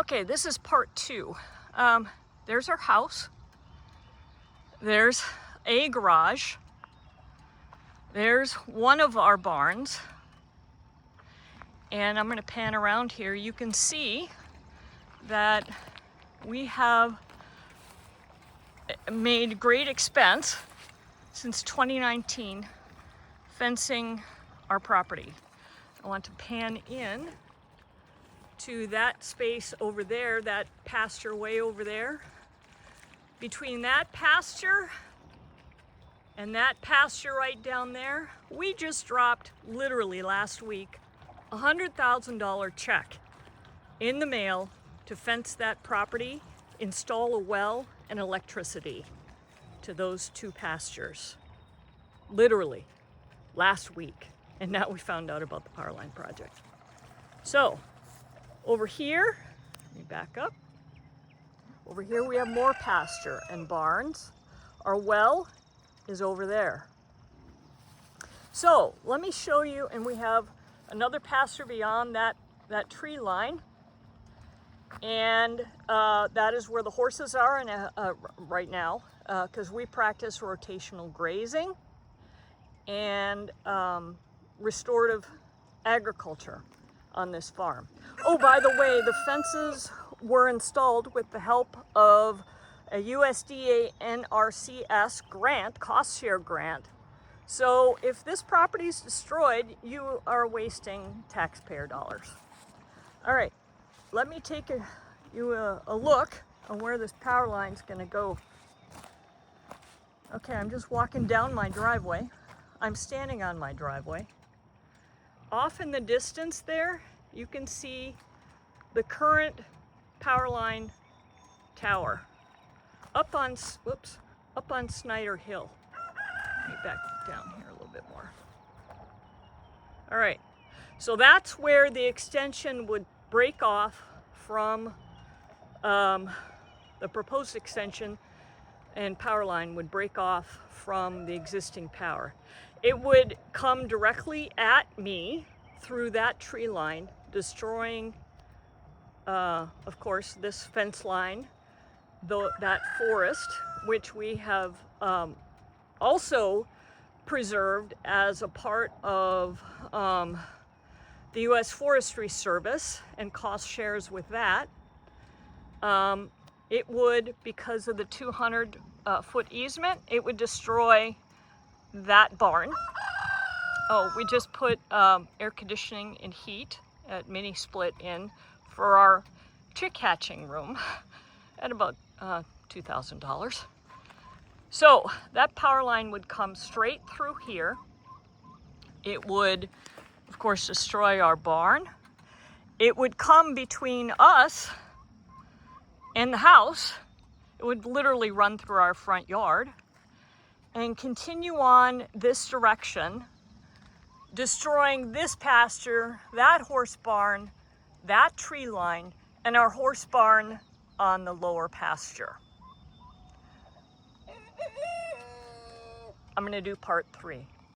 Okay, this is part two. There's our house. There's a garage. There's one of our barns. And I'm going to pan around here. You can see that we have made great expense since 2019 fencing our property. I want to pan in to that space over there, that pasture way over there. Between that pasture and that pasture right down there, we just dropped, literally last week, a $100,000 check in the mail to fence that property, install a well and electricity to those two pastures. Literally last week. And now we found out about the power line project. So over here, let me back up. Over here we have more pasture and barns. Our well is over there. So let me show you, and we have another pasture beyond that tree line. And that is where the horses are right now, because we practice rotational grazing and restorative agriculture on this farm. Oh, by the way, the fences were installed with the help of a USDA NRCS grant, cost share grant. So if this property is destroyed, you are wasting taxpayer dollars. All right, let me take you a look on where this power line's gonna go. Okay, I'm just walking down my driveway. I'm standing on my driveway. Off in the distance there, you can see the current power line tower up on Snyder Hill. Let me back down here a little bit more. All right, so that's where the extension would break off from the proposed extension, and power line would break off from the existing power. It would come directly at me through that tree line, destroying, of course, this fence line, that forest, which we have also preserved as a part of the U.S. Forestry Service and cost shares with that. It would, because of the 200-foot easement, it would destroy that barn. Oh, we just put air conditioning and heat at mini split in for our chick hatching room at about $2,000. So that power line would come straight through here. It would, of course, destroy our barn. It would come between us and the house. It would literally run through our front yard and continue on this direction, destroying this pasture, that horse barn, that tree line, and our horse barn on the lower pasture. I'm gonna do part 3.